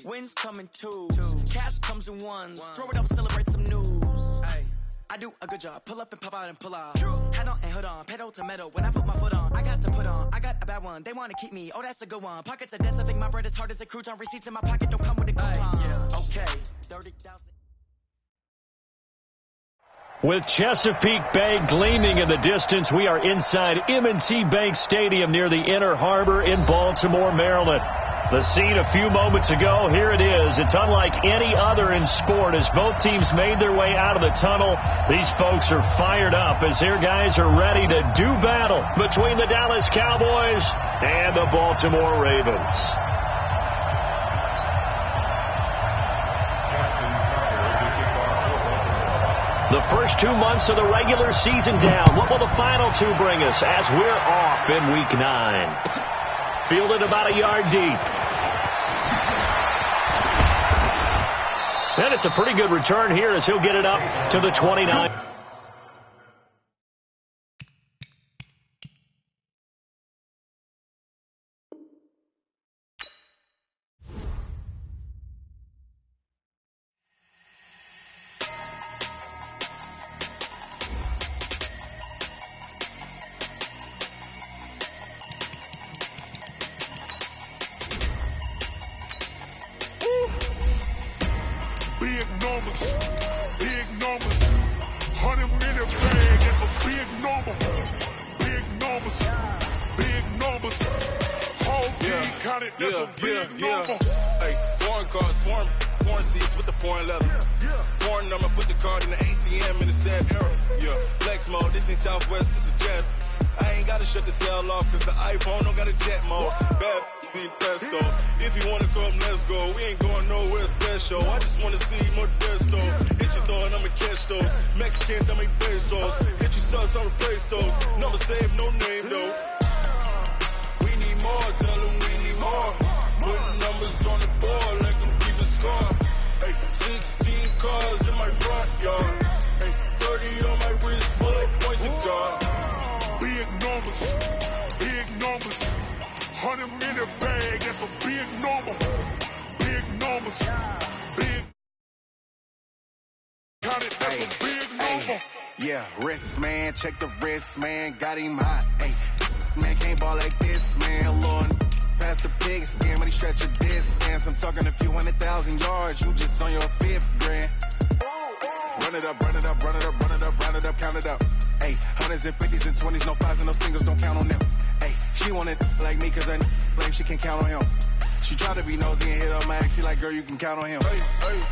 Wins come in twos. Cash comes in ones. Throw it up, celebrate some news. I do a good job. Pull up and pop out and pull out. Head on and hood on. Pedal to metal. When I put my foot on, I got to put on. I got a bad one. They want to keep me. Oh, that's a good one. Pockets are dense. I think my bread is hard as a crouton. Receipts in my pocket don't come with a coupon. Okay. 30,000. With Chesapeake Bay gleaming in the distance, we are inside M&T Bank Stadium near the Inner Harbor in Baltimore, Maryland. The scene a few moments ago, here it is. It's unlike any other in sport as both teams made their way out of the tunnel. These folks are fired up as their guys are ready to do battle between the Dallas Cowboys and the Baltimore Ravens. The first 2 months of the regular season down. What will the final two bring us as we're off in Week 9? Fielded about a yard deep. And it's a pretty good return here as he'll get it up to the 29. Check the wrist, man, got him hot. Hey, man, can't ball like this, man. Lord, past the big skin when he stretch a distance. I'm talking a few 100,000 yards. You just on your 5th grand. Run it up, run it up, run it up, run it up, run it up, count it up. Hey, hundreds and 50s and 20s, no 5s and no singles, don't count on them. Hey, she wanted like me 'cause I blame she can't count on him. She tried to be nosy and hit up my ex. She like, girl, you can count on him. Hey, hey,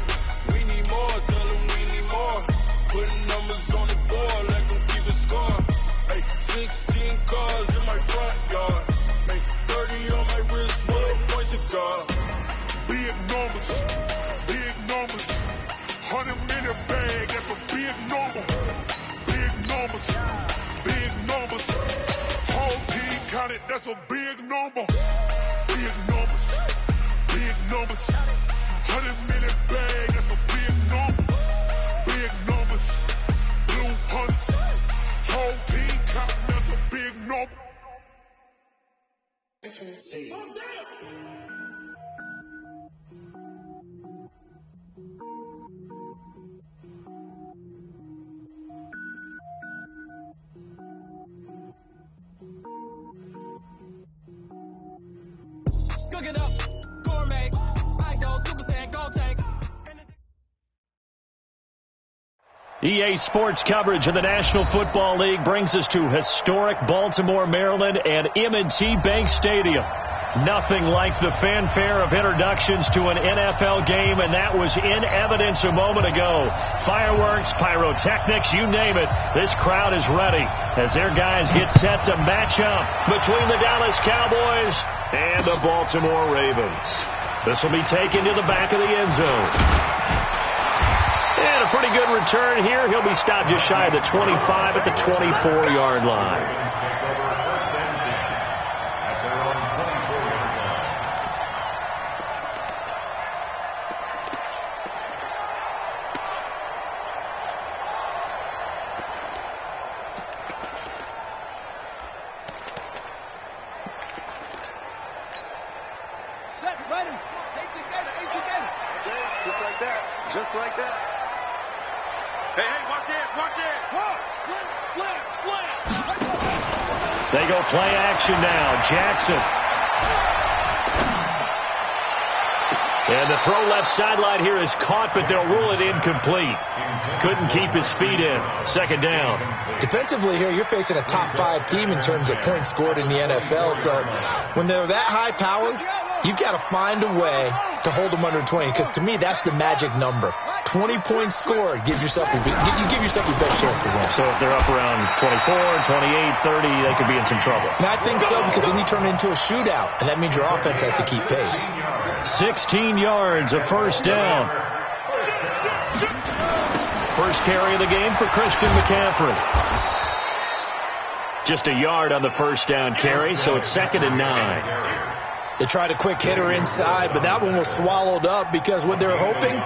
we need more, tell him we need more. Putting numbers on the board like them keep a score. Hey, 16 cars in my front yard. Hey, 30 on my wrist, bullet points to God. Big numbers, 100-minute bag, that's a big number. Big numbers, whole team counted, that's a big number. Big numbers, 100-minute bag, that's a big number. Big numbers, blue hunts, whole team counting, that's a big number. Cook it up, gourmet. I go Super Saiyan, go tank. EA Sports coverage of the National Football League brings us to historic Baltimore, Maryland, and M&T Bank Stadium. Nothing like the fanfare of introductions to an NFL game, and that was in evidence a moment ago. Fireworks, pyrotechnics, you name it. This crowd is ready as their guys get set to match up between the Dallas Cowboys and the Baltimore Ravens. This will be taken to the back of the end zone. And a pretty good return here. He'll be stopped just shy of the 25 at the 24-yard line. Set, ready. Takes it, like that. Just like that. Hey, watch it, watch it. Slam. They go play action now. Jackson. And the throw left sideline here is caught, but they'll rule it incomplete. Couldn't keep his feet in. Second down. Defensively here, you're facing a top-5 team in terms of points scored in the NFL. So when they're that high-powered, you've got to find a way to hold them under 20. Because to me, that's the magic number. 20 points scored, you give yourself your best chance to win. So if they're up around 24, 28, 30, they could be in some trouble. And I think so, because then you turn it into a shootout, and that means your offense has to keep pace. 16 yards, a first down. First carry of the game for Christian McCaffrey. Just a yard on the first down carry, so it's 2nd and 9. They tried a quick hitter inside, but that one was swallowed up because what they're hoping,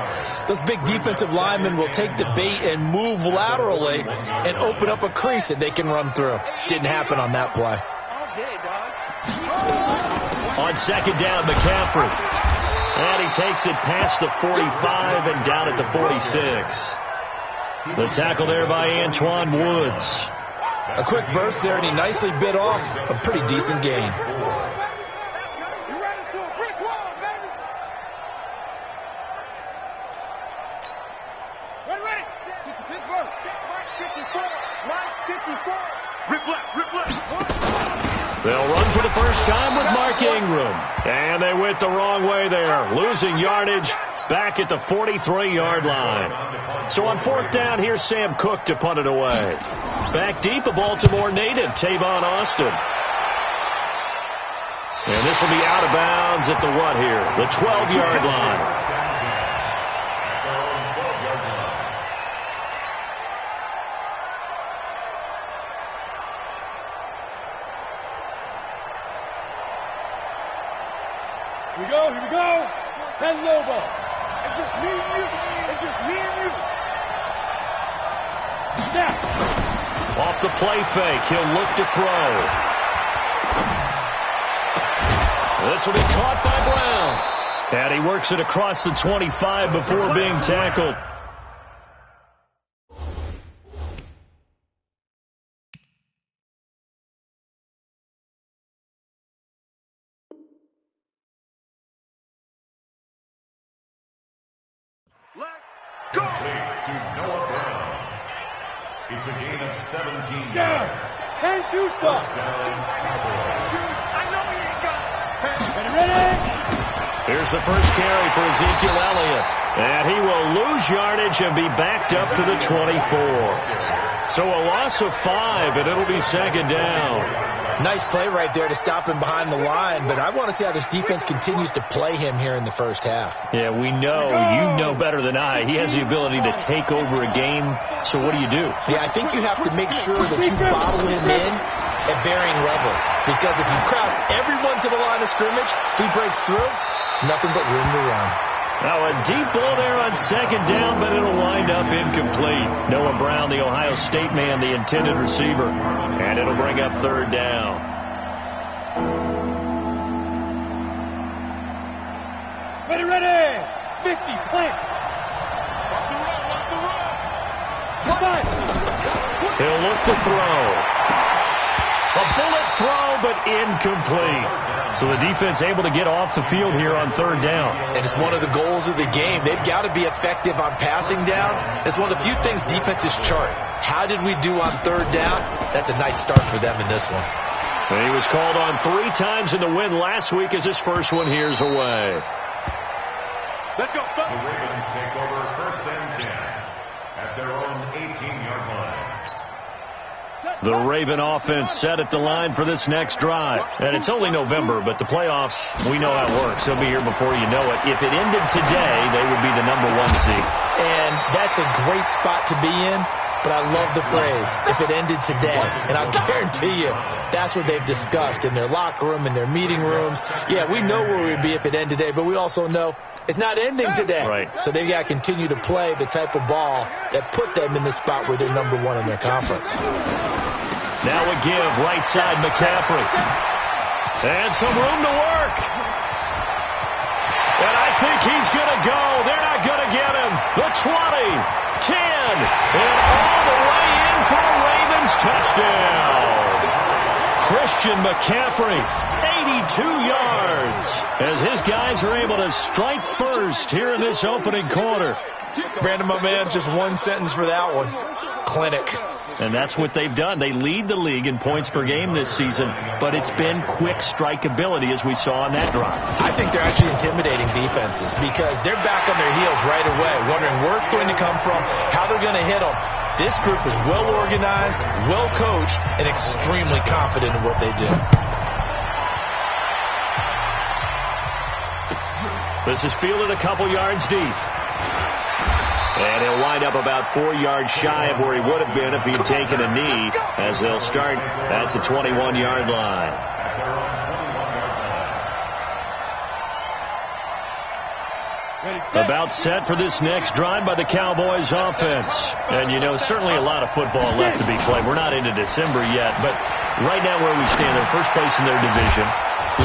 those big defensive linemen will take the bait and move laterally and open up a crease that they can run through. Didn't happen on that play. On 2nd down, McCaffrey. And he takes it past the 45 and down at the 46. The tackle there by Antoine Woods. A quick burst there, and he nicely bit off a pretty decent gain. They'll run for the first time with Mark Ingram. And they went the wrong way there, losing yardage back at the 43-yard line. So on 4th down, here's Sam Cook to punt it away. Back deep, a Baltimore native, Tavon Austin. And this will be out of bounds at the what here? The 12-yard line. Here we go. Ted Lobo. It's just me and you. Snap. Off the play fake, he'll look to throw. This will be caught by Brown. And he works it across the 25 before being tackled. To Noah Brown. It's a gain of 17 yards. Can't do so. I know he ain't got it. Ready? Here's the first carry for Ezekiel Elliott. And he will lose yardage and be backed up to the 24. So a loss of 5, and it'll be 2nd down. Nice play right there to stop him behind the line, but I want to see how this defense continues to play him here in the first half. Yeah, we know. You know better than I. He has the ability to take over a game. So what do you do? Yeah, I think you have to make sure that you bottle him in at varying levels. Because if you crowd everyone to the line of scrimmage, if he breaks through, it's nothing but room to run. Now a deep ball there on 2nd down, but it'll wind up incomplete. Noah Brown, the Ohio State man, the intended receiver. And it'll bring up 3rd down. Ready. 50, plant. He'll look to throw. A bullet throw, but incomplete. So the defense able to get off the field here on 3rd down. And it's one of the goals of the game. They've got to be effective on passing downs. It's one of the few things defenses chart. How did we do on 3rd down? That's a nice start for them in this one. And he was called on 3 times in the win last week as his first one here's away. Let's go. The Ravens take over 1st and 10 at their own 18-yard line. The Raven offense set at the line for this next drive. And it's only November, but the playoffs, we know how it works. They'll be here before you know it. If it ended today, they would be the #1 seed. And that's a great spot to be in, but I love the phrase, if it ended today. And I'll guarantee you, that's what they've discussed in their locker room, in their meeting rooms. Yeah, we know where we'd be if it ended today, but we also know it's not ending today. Right. So they've got to continue to play the type of ball that put them in the spot where they're #1 in their conference. Now a give, right side McCaffrey. And some room to work. And I think he's going to go. They're not going to get and all the way in for a Ravens touchdown. Christian McCaffrey, 82 yards, as his guys are able to strike first here in this opening quarter. Brandon, my man, just one sentence for that one. Clinic. And that's what they've done. They lead the league in points per game this season, but it's been quick strikeability as we saw on that drive. I think they're actually intimidating defenses because they're back on their heels right away, wondering where it's going to come from, how they're going to hit them. This group is well organized, well coached, and extremely confident in what they do. This is fielded a couple yards deep. And he'll wind up about 4 yards shy of where he would have been if he'd taken a knee, as they'll start at the 21-yard line. About set for this next drive by the Cowboys offense. And, you know, certainly a lot of football left to be played. We're not into December yet, but right now where we stand, they're first place in their division.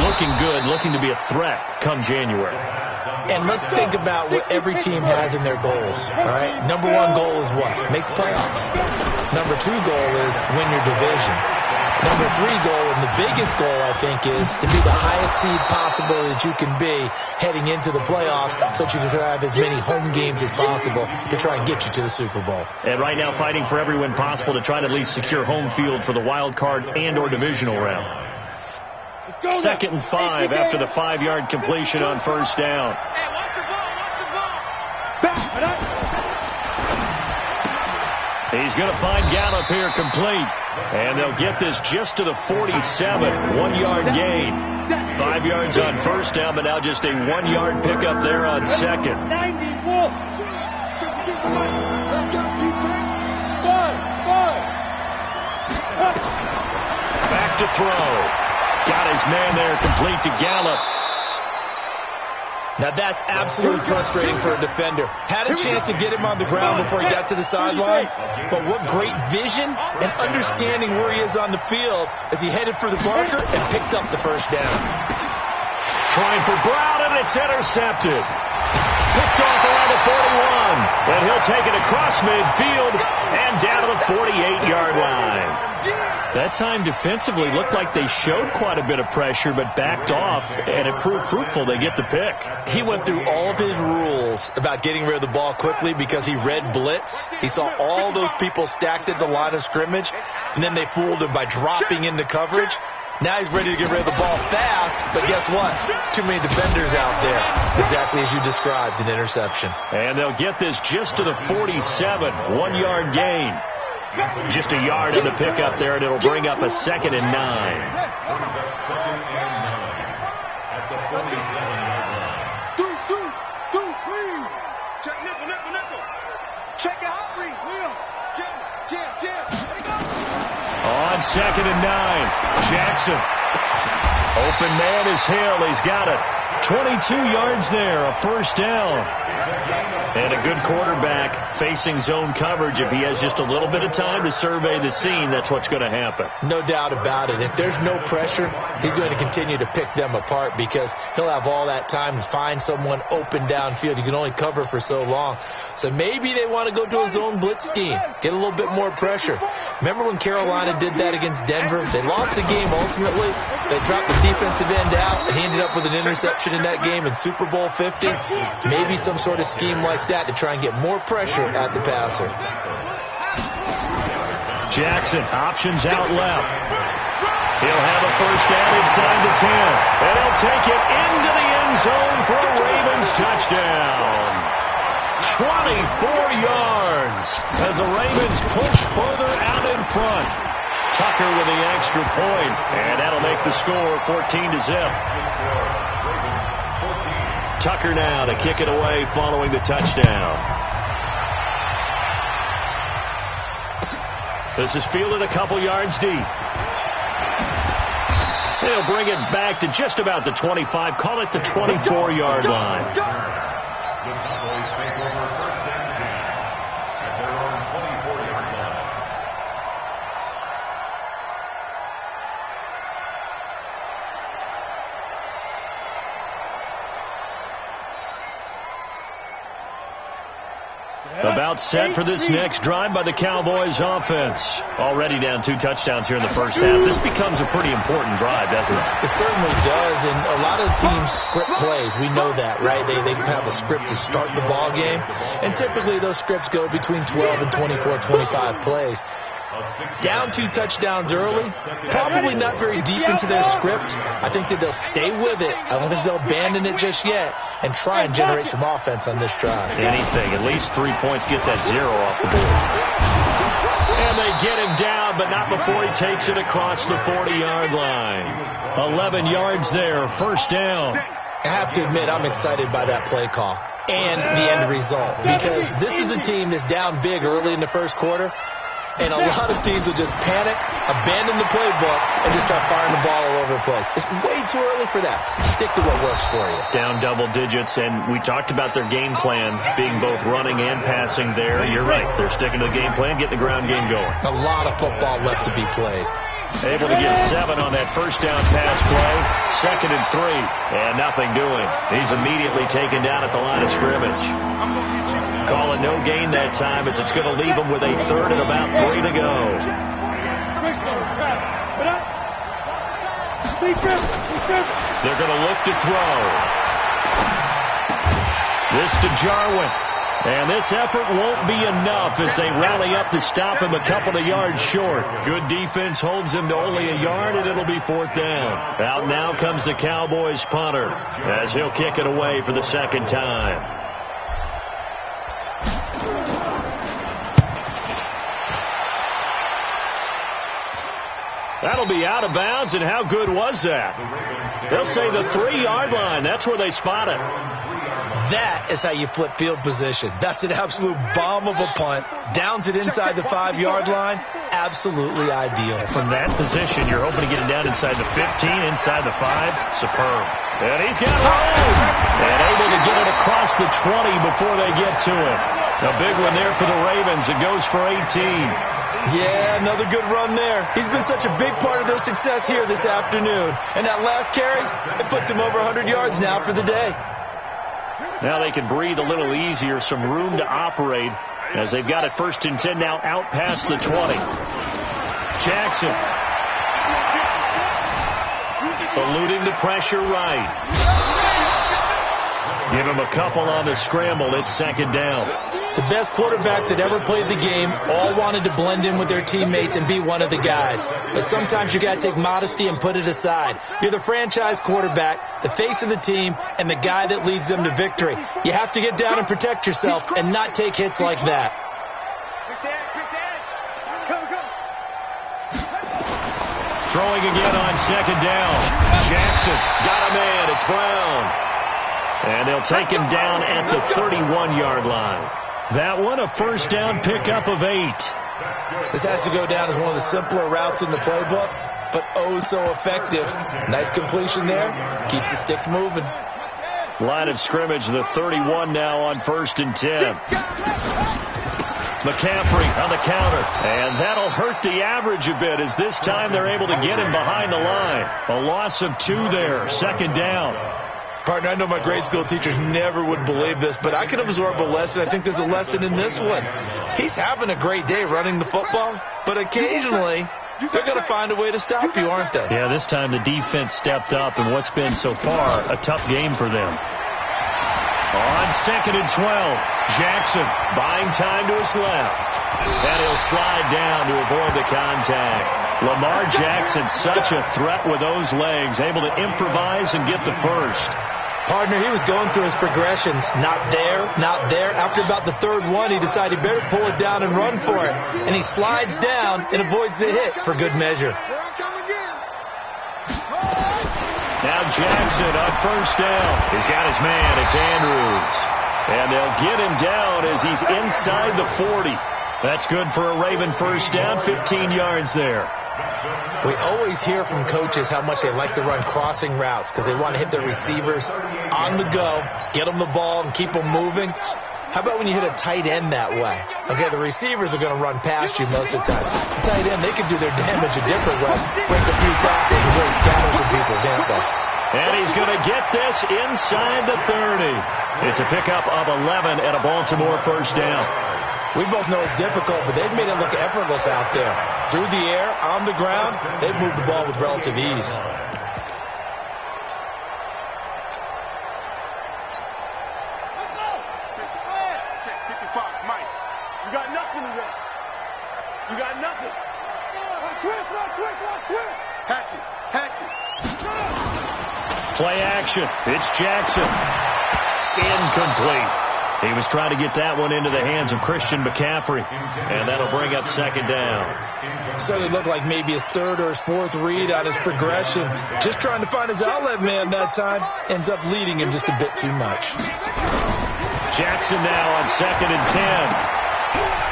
Looking good, looking to be a threat come January. And let's think about what every team has in their goals, all right? Number one goal is what? Make the playoffs. Number two goal is win your division. Number three goal, and the biggest goal, I think, is to be the highest seed possible that you can be heading into the playoffs so that you can have as many home games as possible to try and get you to the Super Bowl. And right now fighting for every win possible to try to at least secure home field for the wild card and or divisional round. 2nd and 5 after the 5-yard completion on first down. He's going to find Gallup here complete. And they'll get this just to the 47. 1-yard gain. 5 yards on first down, but now just a 1-yard pickup there on second. Back to throw. Got his man there complete to Gallup. Now that's absolutely frustrating for a defender. Had a chance to get him on the ground before he got to the sideline, but what great vision and understanding where he is on the field as he headed for the marker and picked up the first down. Trying for Brown, and it's intercepted. Picked off around the 41, and he'll take it across midfield and down to the 48-yard line. That time defensively looked like they showed quite a bit of pressure but backed off, and it proved fruitful. They get the pick. He went through all of his rules about getting rid of the ball quickly because he read blitz. He saw all those people stacked at the line of scrimmage, and then they fooled him by dropping into coverage. Now he's ready to get rid of the ball fast, but guess what? Too many defenders out there. Exactly as you described, an interception. And they'll get this just to the 47, 1-yard gain. Just a yard in the pickup there, and it'll bring up a 2nd and 9. At the 47-yard line. Check nickel. Check your hot read, Will. Jim. On 2nd and 9, Jackson. Open man is Hill. He's got it. 22 yards there, a first down. And a good quarterback facing zone coverage. If he has just a little bit of time to survey the scene, that's what's going to happen. No doubt about it. If there's no pressure, he's going to continue to pick them apart because he'll have all that time to find someone open downfield. You can only cover for so long. So maybe they want to go to a zone blitz scheme, get a little bit more pressure. Remember when Carolina did that against Denver? They lost the game ultimately. They dropped the defensive end out, and he ended up with an interception in that game in Super Bowl 50. Maybe some sort of scheme like that to try and get more pressure at the passer. Jackson, options out left. He'll have a first down inside the 10. And he'll take it into the end zone for a Ravens touchdown. 24 yards as the Ravens push further out in front. Tucker with the extra point, and that'll make the score 14-0. Tucker now to kick it away following the touchdown. This is fielded a couple yards deep. They'll bring it back to just about the 25, call it the 24-yard line. The Cowboys take over 1st and 10 at their own 24-yard line. About set for this next drive by the Cowboys offense. Already down 2 touchdowns here in the first half. This becomes a pretty important drive, doesn't it? It certainly does, and a lot of teams script plays. We know that, right? They have a script to start the ball game, and typically those scripts go between 12 and 24, 25 plays. Down 2 touchdowns early, probably not very deep into their script. I think that they'll stay with it. I don't think they'll abandon it just yet and try and generate some offense on this drive. Anything, at least 3 points, get that 0 off the board. And they get him down, but not before he takes it across the 40-yard line. 11 yards there, first down. I have to admit, I'm excited by that play call and the end result, because this is a team that's down big early in the first quarter. And a lot of teams will just panic, abandon the playbook, and just start firing the ball all over the place. It's way too early for that. Stick to what works for you. Down double digits, and we talked about their game plan being both running and passing there. You're right. They're sticking to the game plan, getting the ground game going. A lot of football left to be played. Able to get 7 on that first down pass play. 2nd and 3, and nothing doing. He's immediately taken down at the line of scrimmage. Call it no gain that time, as it's going to leave him with a 3rd and about 3 to go. They're going to look to throw. This to Jarwin. And this effort won't be enough as they rally up to stop him a couple of yards short. Good defense holds him to only a yard, and it'll be 4th down. Out now comes the Cowboys punter as he'll kick it away for the 2nd time. That'll be out of bounds, and how good was that? They'll say the 3-yard line. That's where they spot it. That is how you flip field position. That's an absolute bomb of a punt. Downs it inside the 5-yard line. Absolutely ideal. From that position, you're hoping to get it down inside the 15, inside the 5. Superb. And he's got room. And able to get it across the 20 before they get to it. A big one there for the Ravens. It goes for 18. Yeah, another good run there. He's been such a big part of their success here this afternoon. And that last carry, it puts him over 100 yards now for the day. Now they can breathe a little easier, some room to operate as they've got it 1st and 10 now out past the 20. Jackson. Eluding the pressure right. Give him a couple on the scramble. It's 2nd down. The best quarterbacks that ever played the game all wanted to blend in with their teammates and be one of the guys. But sometimes you got to take modesty and put it aside. You're the franchise quarterback, the face of the team, and the guy that leads them to victory. You have to get down and protect yourself and not take hits like that. Throwing again on 2nd down. Jackson got a man. It's Brown. And they'll take him down at the 31-yard line. That one, a 1st down pickup of 8. This has to go down as one of the simpler routes in the playbook, but oh so effective. Nice completion there. Keeps the sticks moving. Line of scrimmage, the 31 now on 1st and 10. McCaffrey on the counter. And that'll hurt the average a bit as this time they're able to get him behind the line. A loss of 2 there. 2nd down. Partner, I know my grade school teachers never would believe this, but I can absorb a lesson. I think there's a lesson in this one. He's having a great day running the football, but occasionally they're going to find a way to stop you, aren't they? Yeah, this time the defense stepped up in what's been so far a tough game for them. On 2nd and 12, Jackson buying time to his left. And he'll slide down to avoid the contact. Lamar Jackson, such a threat with those legs, able to improvise and get the 1st. Partner, he was going through his progressions. Not there, not there. After about the 3rd one, he decided he better pull it down and run for it. And he slides down and avoids the hit for good measure. Now Jackson on 1st down. He's got his man. It's Andrews. And they'll get him down as he's inside the 40. That's good for a Raven 1st down, 15 yards there. We always hear from coaches how much they like to run crossing routes because they want to hit their receivers on the go, get them the ball, and keep them moving. How about when you hit a tight end that way? Okay, the receivers are going to run past you most of the time. The tight end, they can do their damage a different way. Break a few tackles and really scatter some people, can't they? And he's going to get this inside the 30. It's a pickup of 11 and a Baltimore first down. We both know it's difficult, but they've made it look effortless out there. Through the air, on the ground, they've moved the ball with relative ease. Let's go. 55, Mike. You got nothing today. You got nothing. Switch. Hatchet. Play action. It's Jackson. Incomplete. He was trying to get that one into the hands of Christian McCaffrey, and that'll bring up second down. Certainly looked like maybe his third or his fourth read on his progression. Just trying to find his outlet man that time. Ends up leading him just a bit too much. Jackson now on 2nd and 10.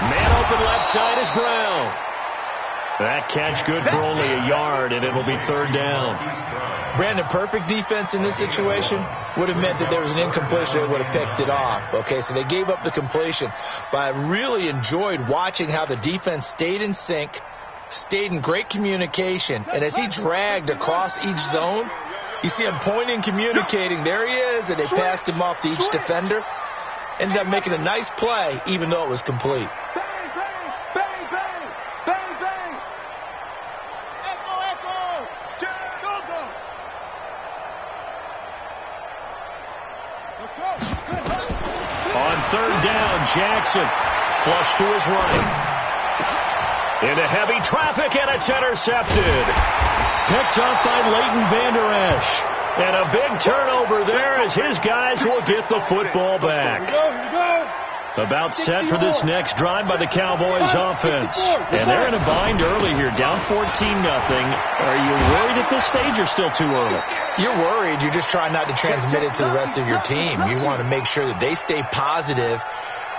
Man open left side is Brown. That catch good for only a yard, and it'll be third down. Brandon, perfect defense in this situation would have meant that there was an incompletion. They would have picked it off. Okay, so they gave up the completion. But I really enjoyed watching how the defense stayed in sync, stayed in great communication. And as he dragged across each zone, you see him pointing, communicating. There he is, and they passed him off to each defender. Ended up making a nice play, even though it was complete. On third down, Jackson flush to his right. Into heavy traffic, and it's intercepted. Picked up by Leighton Vander Esch. And a big turnover there as his guys will get the football back. Here we go. About set for this next drive by the Cowboys offense. And they're in a bind early here, down 14-0. Are you worried at this stage or still too early? You're worried. You're just trying not to transmit it to the rest of your team. You want to make sure that they stay positive.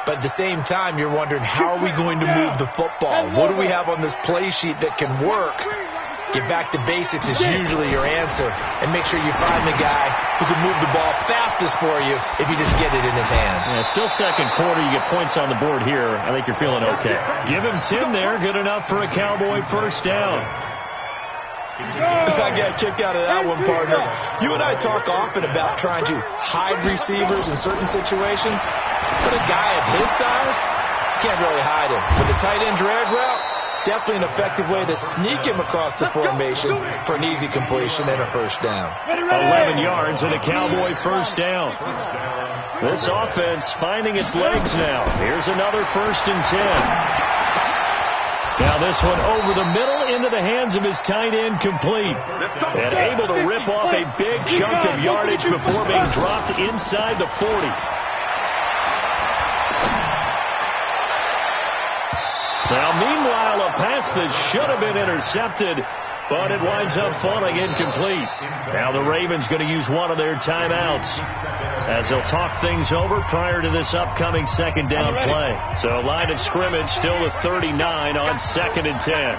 But at the same time, you're wondering, how are we going to move the football? What do we have on this play sheet that can work? Get back to basics is usually your answer. And make sure you find the guy who can move the ball fastest for you if you just get it in his hands. Yeah, still second quarter. You get points on the board here. I think you're feeling okay. Give him 10 there. Good enough for a Cowboy first down. I got kicked out of that one, partner. You and I talk often about trying to hide receivers in certain situations. But a guy of his size, can't really hide him. With the tight end drag route, definitely an effective way to sneak him across the formation for an easy completion and a first down. 11 yards and a Cowboy first down. This offense finding its legs now. Here's another 1st and 10. Now this one over the middle into the hands of his tight end, complete. And able to rip off a big chunk of yardage before being dropped inside the 40. Now, meanwhile, a pass that should have been intercepted, but it winds up falling incomplete. Now the Ravens going to use one of their timeouts as they'll talk things over prior to this upcoming second down play. So line of scrimmage still to 39 on 2nd and 10.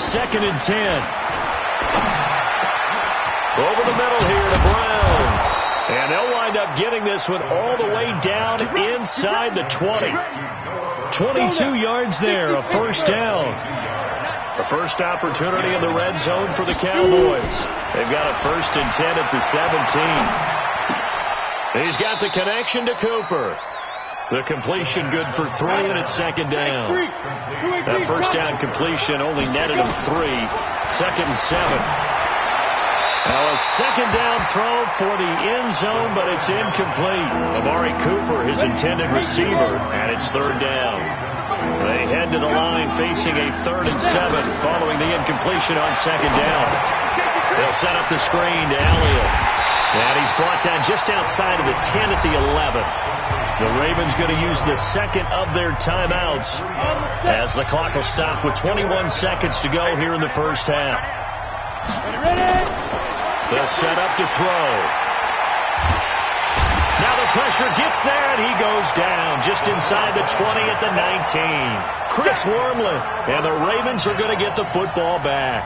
2nd and 10. Over the middle here to Brown. And they'll wind up getting this one all the way down inside the 20. 22 yards there, a first down. The first opportunity in the red zone for the Cowboys. They've got a 1st and 10 at the 17. He's got the connection to Cooper. The completion good for 3, and it's 2nd down. That first down completion only netted him 3. 2nd and 7. Now a second down throw for the end zone, but it's incomplete. Amari Cooper, his intended receiver, and it's 3rd down. They head to the line facing a 3rd and 7 following the incompletion on 2nd down. They'll set up the screen to Elliott. And he's brought down just outside of the 10 at the 11. The Ravens going to use the second of their timeouts as the clock will stop with 21 seconds to go here in the first half. They'll set up to throw. Now the pressure gets there, and he goes down just inside the 20 at the 19. Chris Wormley, and the Ravens are going to get the football back.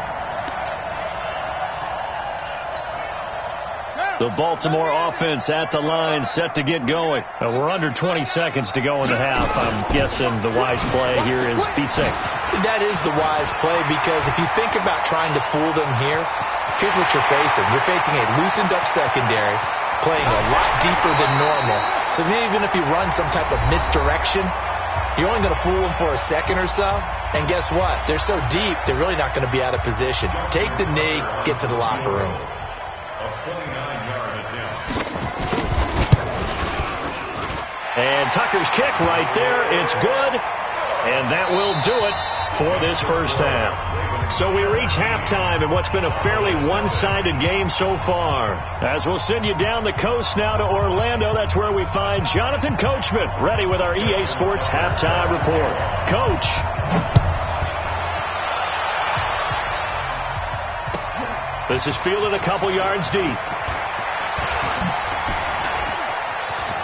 The Baltimore offense at the line, set to get going. We're under 20 seconds to go in the half. I'm guessing the wise play here is be safe. That is the wise play, because if you think about trying to fool them here, here's what you're facing. You're facing a loosened up secondary, playing a lot deeper than normal. So even if you run some type of misdirection, you're only going to fool them for a second or so. And guess what? They're so deep, they're really not going to be out of position. Take the knee, get to the locker room. A 29-yard attempt. And Tucker's kick right there. It's good. And that will do it for this first half. So we reach halftime in what's been a fairly one-sided game so far. As we'll send you down the coast now to Orlando, that's where we find Jonathan Coachman ready with our EA Sports halftime report. Coach. This is fielded a couple yards deep.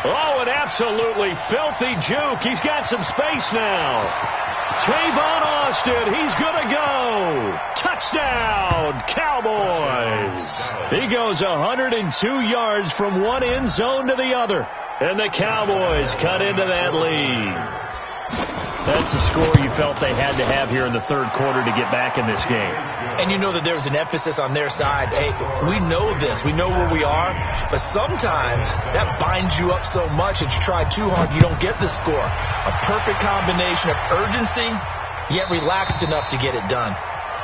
Oh, an absolutely filthy juke. He's got some space now. Tavon Austin, he's going to go. Touchdown, Cowboys. He goes 102 yards from one end zone to the other. And the Cowboys cut into that lead. That's a score you felt they had to have here in the third quarter to get back in this game. And you know that there was an emphasis on their side. Hey, we know this. We know where we are. But sometimes that binds you up so much that you try too hard, you don't get the score. A perfect combination of urgency, yet relaxed enough to get it done.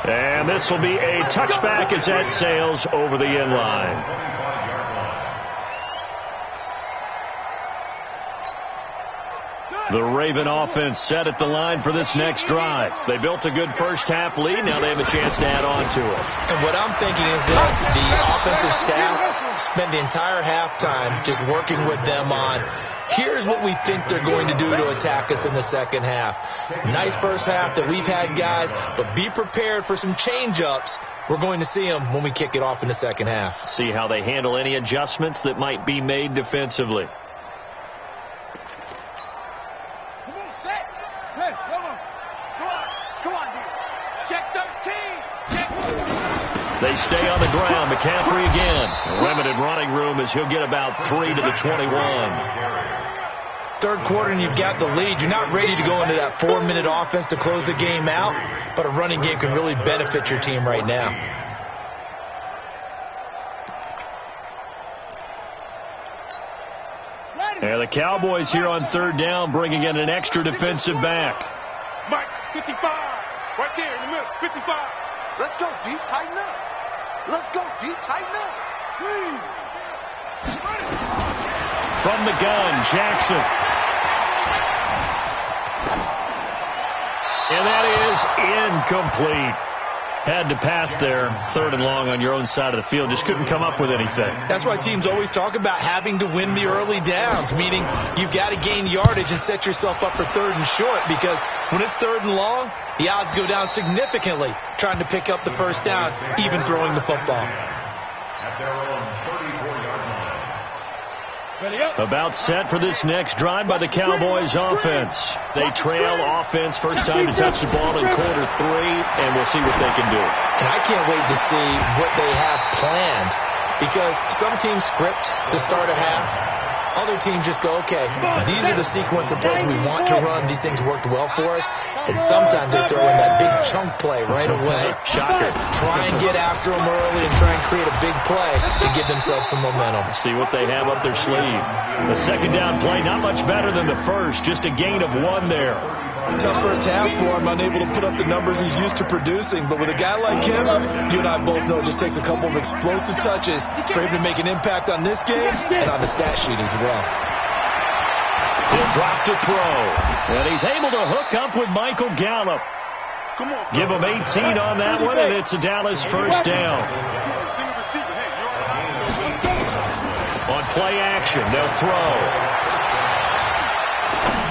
And this will be a touchback as that sails over the end line. The Raven offense set at the line for this next drive. They built a good first-half lead. Now they have a chance to add on to it. And what I'm thinking is that the offensive staff spent the entire halftime just working with them on, here's what we think they're going to do to attack us in the second half. Nice first half that we've had, guys, but be prepared for some change-ups. We're going to see them when we kick it off in the second half. See how they handle any adjustments that might be made defensively. They stay on the ground. McCaffrey again. Limited running room as he'll get about 3 to the 21. Third quarter and you've got the lead. You're not ready to go into that 4-minute offense to close the game out, but a running game can really benefit your team right now. And the Cowboys here on third down bringing in an extra defensive back. Mike, 55. Right there in the middle, 55. Let's go deep, tighten up. Let's go deep, tighten up. From the gun, Jackson. And that is incomplete. Had to pass there, third and long on your own side of the field. Just couldn't come up with anything. That's why teams always talk about having to win the early downs, meaning you've got to gain yardage and set yourself up for third and short, because when it's third and long, the odds go down significantly trying to pick up the first down, even throwing the football. At their own 34-yard line. About set for this next drive by the Cowboys offense. They trail offense first time to touch the ball in quarter 3, and we'll see what they can do. And I can't wait to see what they have planned, because some teams script to start a half. Other teams just go, okay, these are the sequence of plays we want to run. These things worked well for us. And sometimes they throw in that big chunk play right away. Shocker. Try and get after them early and try and create a big play to give themselves some momentum. See what they have up their sleeve. The second down play, not much better than the first. Just a gain of 1 there. Tough first half for him, unable to put up the numbers he's used to producing. But with a guy like him, you and I both know it just takes a couple of explosive touches for him to make an impact on this game and on the stat sheet as well. He'll drop to throw. And he's able to hook up with Michael Gallup. Give him 18 on that one, and it's a Dallas first down. On play action, they'll throw.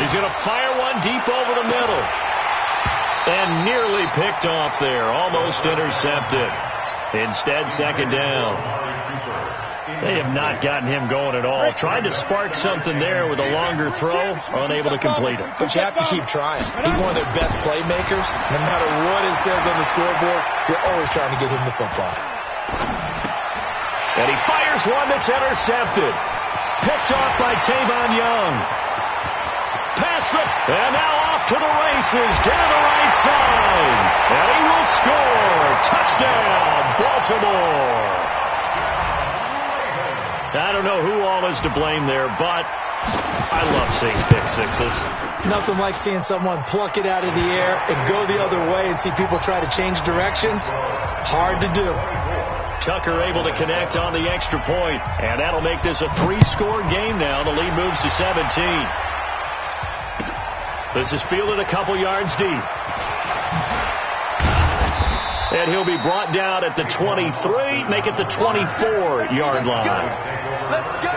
He's going to fire one deep over the middle. And nearly picked off there. Almost intercepted. Instead, second down. They have not gotten him going at all. Tried to spark something there with a longer throw. Unable to complete it. But you have to keep trying. He's one of their best playmakers. No matter what it says on the scoreboard, you're always trying to get him the football. And he fires one that's intercepted. Picked off by Tavon Young. Pass it, and now off to the races, down the right side. And he will score. Touchdown, Baltimore. I don't know who all is to blame there, but I love seeing pick sixes. Nothing like seeing someone pluck it out of the air and go the other way and see people try to change directions. Hard to do. Tucker able to connect on the extra point, and that'll make this a 3-score game now. The lead moves to 17. This is fielded a couple yards deep. And he'll be brought down at the 23, make it the 24-yard line. Let's go.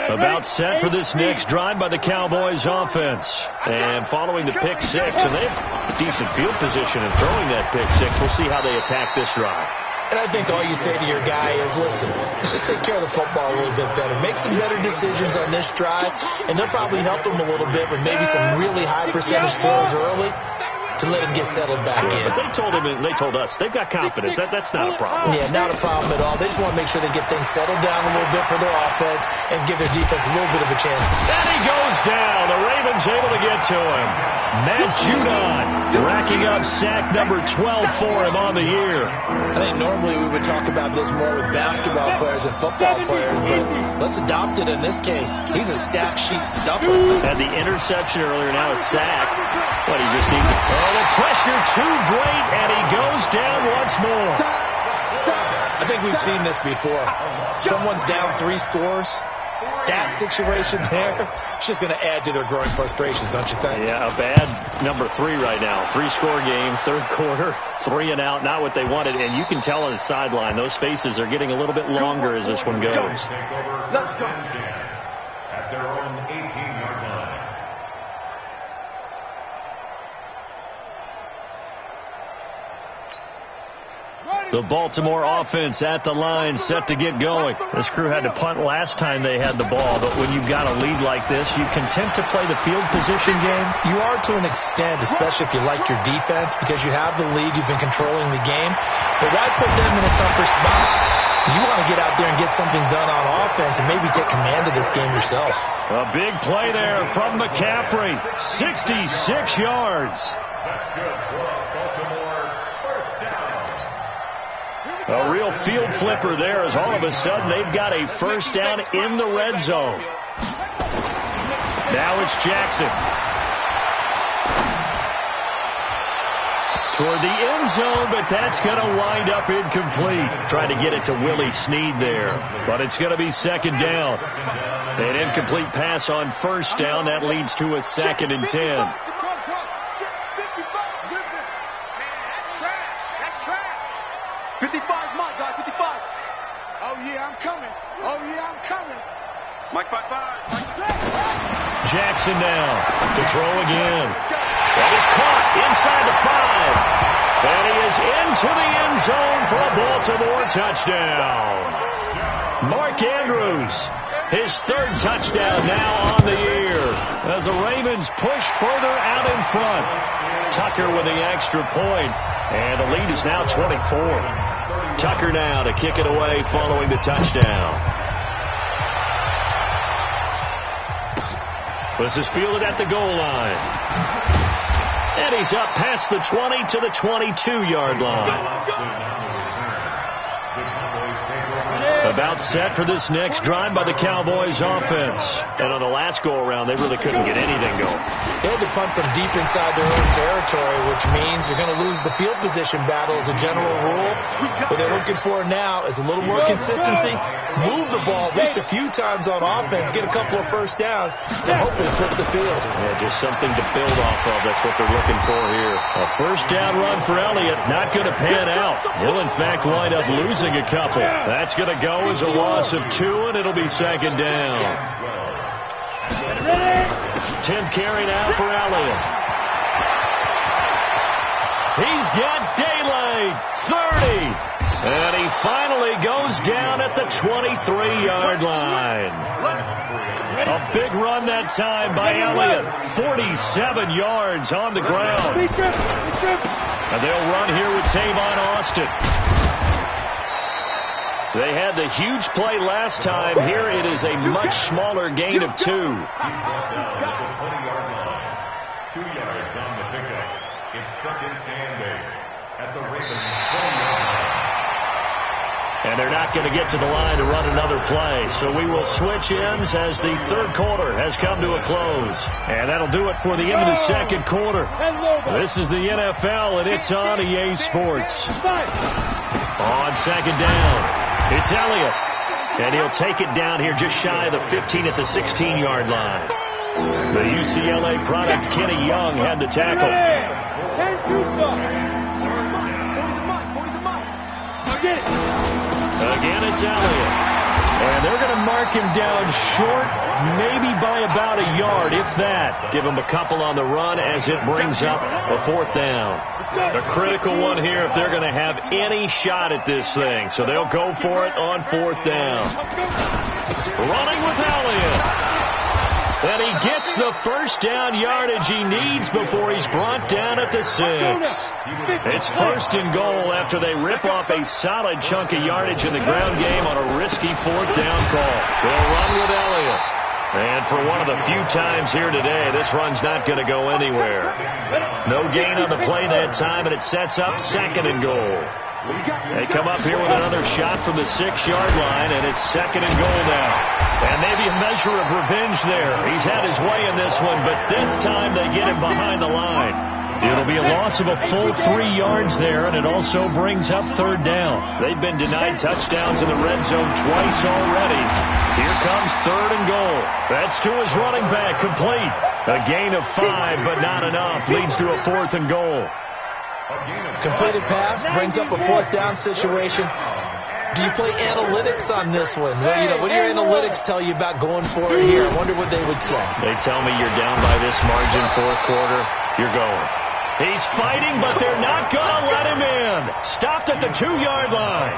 About set for this next drive by the Cowboys offense. And following the pick six, and they have decent field position in throwing that pick six. We'll see how they attack this drive. And I think all you say to your guy is, listen, let's just take care of the football a little bit better. Make some better decisions on this drive, and they'll probably help him a little bit with maybe some really high percentage throws early to let him get settled back in. But they told us they've got confidence. That's not a problem. Yeah, not a problem at all. They just want to make sure they get things settled down a little bit for their offense and give their defense a little bit of a chance. And he goes down. The Ravens able to get to him. Matt Judon racking up sack number 12 for him on the year. I think normally we would talk about this more with basketball players and football players, but let's adopt it in this case. He's a stat sheet stuffer. Had the interception earlier, now a sack. But he just needs it. Oh, the pressure too great, and he goes down once more. I think we've seen this before. Someone's down 3 scores. That situation there, it's just going to add to their growing frustrations, don't you think? Yeah, a bad number 3 right now. 3-score game, third quarter, 3 and out, not what they wanted. And you can tell on the sideline, those faces are getting a little bit longer as this one goes. Let's go. At their own 18-yard line. The Baltimore offense at the line, set to get going. This crew had to punt last time they had the ball, but when you've got a lead like this, you content to play the field position game? You are to an extent, especially if you like your defense, because you have the lead, you've been controlling the game. But why put them in a tougher spot? You want to get out there and get something done on offense and maybe take command of this game yourself. A big play there from McCaffrey, 66 yards. That's good for Baltimore. First down. A real field flipper there as all of a sudden they've got a first down in the red zone. Now it's Jackson. Toward the end zone, but that's going to wind up incomplete. Trying to get it to Willie Snead there, but it's going to be second down. An incomplete pass on first down. That leads to a 2nd and 10. Mike 5-5. Jackson now to throw again. That is caught inside the 5. And he is into the end zone for a Baltimore touchdown. Mark Andrews, his 3rd touchdown now on the year as the Ravens push further out in front. Tucker with the extra point, and the lead is now 24. Tucker now to kick it away following the touchdown. This is fielded at the goal line. And he's up past the 20 to the 22-yard line. About set for this next drive by the Cowboys offense. And on the last go-around, they really couldn't get anything going. They had to punt from deep inside their own territory, which means they're going to lose the field position battle as a general rule. What they're looking for now is a little more consistency, move the ball at least a few times on offense, get a couple of first downs, and hopefully flip the field. Yeah, just something to build off of. That's what they're looking for here. A first down run for Elliott, not going to pan out. He'll, in fact, wind up losing a couple. That's going to go as a loss of 2, and it'll be second down. 10th carry now for Elliott. He's got daylight, 30. And he finally goes down at the 23-yard line. A big run that time by Elliott. 47 yards on the ground. And they'll run here with Tavon Austin. They had the huge play last time. Here it is a much smaller gain of 2. 2 yards on the pickup. It's 2nd and 8 at the Ravens 20-yard line. And they're not going to get to the line to run another play. So we will switch ends as the third quarter has come to a close. And that'll do it for the end of the second quarter. This is the NFL, and it's on EA Sports. On second down, it's Elliott. And he'll take it down here just shy of the 15 at the 16-yard line. The UCLA product, Kenny Young, had the tackle. Again, it's Elliott. And they're going to mark him down short, maybe by about a yard, if that. Give him a couple on the run as it brings up a 4th down. A critical one here if they're going to have any shot at this thing. So they'll go for it on 4th down. Running with Elliott. And he gets the first down yardage he needs before he's brought down at the 6. It's 1st and goal after they rip off a solid chunk of yardage in the ground game on a risky 4th down call. They'll run with Elliott. And for one of the few times here today, this run's not going to go anywhere. No gain on the play that time, and it sets up 2nd and goal. They come up here with another shot from the 6-yard line, and it's 2nd and goal now. And maybe a measure of revenge there. He's had his way in this one, but this time they get him behind the line. It'll be a loss of a full 3 yards there, and it also brings up 3rd down. They've been denied touchdowns in the red zone twice already. Here comes 3rd and goal. That's to his running back, complete. A gain of 5, but not enough. Leads to a 4th and goal. Completed pass brings up a 4th down situation. Do you play analytics on this one? Well, you know, what do your analytics tell you about going for it here? I wonder what they would say. They tell me you're down by this margin, 4th quarter, you're going. He's fighting, but they're not going to let him in. Stopped at the 2-yard line.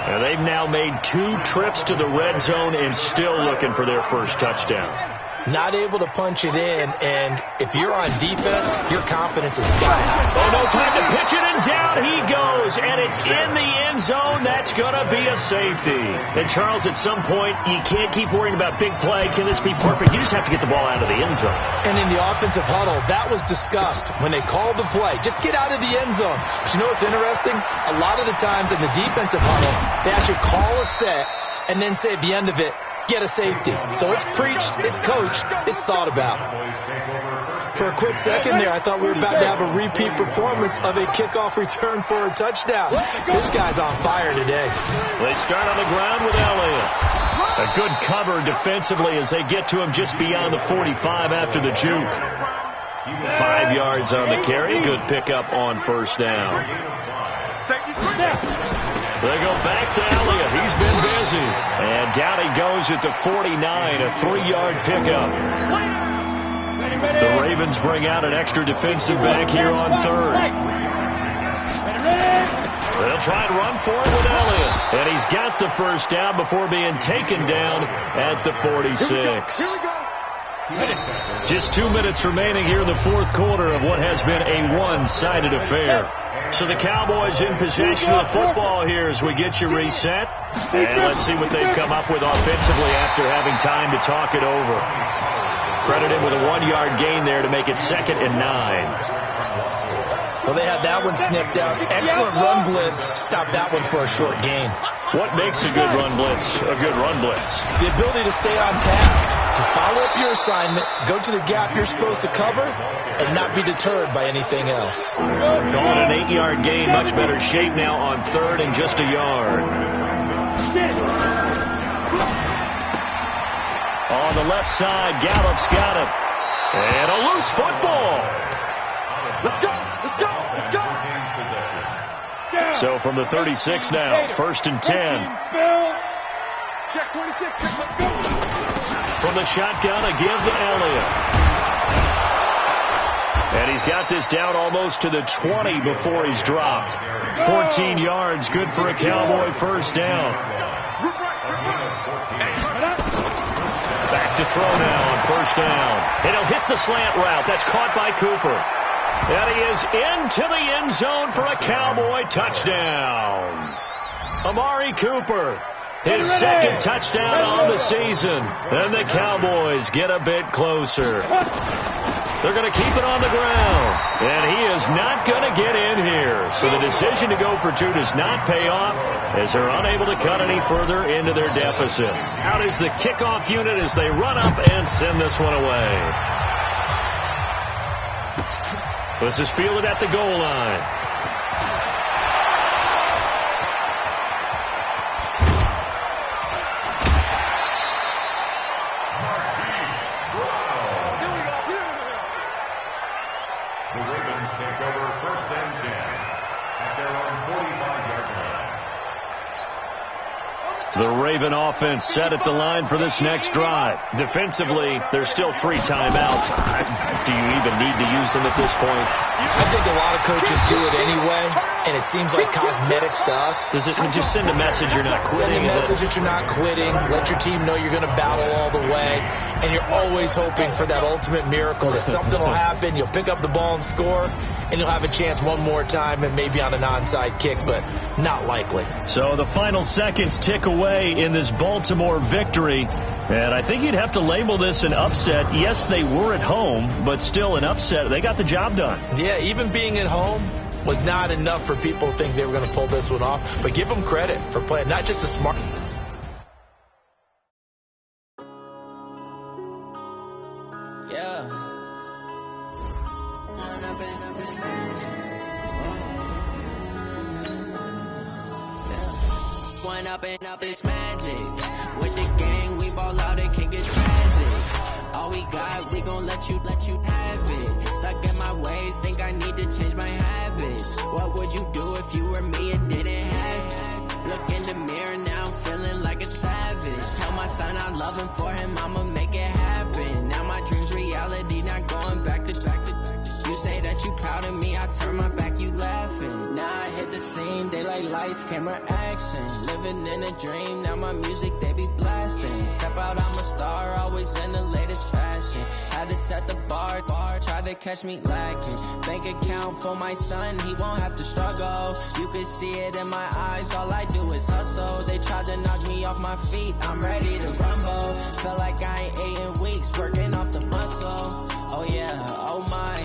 And they've now made 2 trips to the red zone and still looking for their first touchdown. Not able to punch it in, and if you're on defense, your confidence is sky high. Oh, no time to pitch it, and down he goes, and it's in the end zone. That's going to be a safety. And, Charles, at some point, you can't keep worrying about big play. Can this be perfect? You just have to get the ball out of the end zone. And in the offensive huddle, that was discussed when they called the play. Just get out of the end zone. But you know what's interesting? A lot of the times in the defensive huddle, they actually call a set and then say at the end of it, get a safety. So it's preached, it's coached, it's thought about. For a quick second there, I thought we were about to have a repeat performance of a kickoff return for a touchdown. This guy's on fire today. They start on the ground with Elliott. A good cover defensively as they get to him just beyond the 45 after the juke. 5 yards on the carry. Good pickup on 1st down. They go back to Elliott. He's been busy. And down he goes at the 49, a 3-yard pickup. The Ravens bring out an extra defensive back here on 3rd. They'll try and run for it with Elliott. And he's got the first down before being taken down at the 46. Just 2 minutes remaining here in the 4th quarter of what has been a one-sided affair. So the Cowboys in possession of the football here as we get you reset. And let's see what they've come up with offensively after having time to talk it over. Credited with a 1-yard gain there to make it 2nd and 9. Well, they had that one snipped out. Excellent run blitz. Stopped that one for a short gain. What makes a good run blitz a good run blitz? The ability to stay on task, to follow up your assignment, go to the gap you're supposed to cover, and not be deterred by anything else. Going an 8-yard gain, much better shape now on 3rd and just a yard. On the left side, Gallup's got it. And a loose football. Let's go! Let's go! Let's go! So from the 36 now, 1st and 10. Check 26, check, let's go! From the shotgun, again to Elliott. And he's got this down almost to the 20 before he's dropped. 14 yards, good for a Cowboy first down. Back to throw now on first down. And he'll hit the slant route. That's caught by Cooper. And he is into the end zone for a Cowboy touchdown. Amari Cooper, his second touchdown on the season. And the Cowboys get a bit closer. They're going to keep it on the ground. And he is not going to get in here. So the decision to go for two does not pay off as they're unable to cut any further into their deficit. Out is the kickoff unit as they run up and send this one away. This is fielded at the goal line. The Ravens take over 1st and 10 at their own 45-yard line. The Raven offense set at the line for this next drive. Defensively, there's still 3 timeouts. Do you even need to use them at this point? I think a lot of coaches do it anyway, and it seems like cosmetics to us. Does it just send a message you're not quitting? Send a message that you're not quitting. Let your team know you're going to battle all the way, and you're always hoping for that ultimate miracle that something will happen. You'll pick up the ball and score, and you'll have a chance one more time and maybe on an onside kick, but not likely. So the final seconds tick away in this Baltimore victory. And I think you'd have to label this an upset. Yes, they were at home, but still an upset. They got the job done. Yeah, even being at home was not enough for people to think they were going to pull this one off. But give them credit for playing not just a smart... Yeah. One up and up is magic. With the gang, we ball out, it can get tragic. All we got, we gon' let you have it. Stuck in my ways, think I need to change my habits. What would you do if you were me and didn't have it? Look in the mirror now, I'm feeling like a savage. Tell my son I love him, for him I'ma make it happen. Now my dream's reality, not going back to. You say that you proud of me, I turn my back, you laughing. Now I hit the scene, daylight lights, camera action. Living in a dream, now my music they be blasting. Step out, I'm a star, always in the latest fashion. Had to set the bar, try to catch me lacking. Bank account for my son, he won't have to struggle. You can see it in my eyes, all I do is hustle. They tried to knock me off my feet, I'm ready to rumble. Feel like I ain't ate in weeks, working off the muscle. Oh yeah, oh my,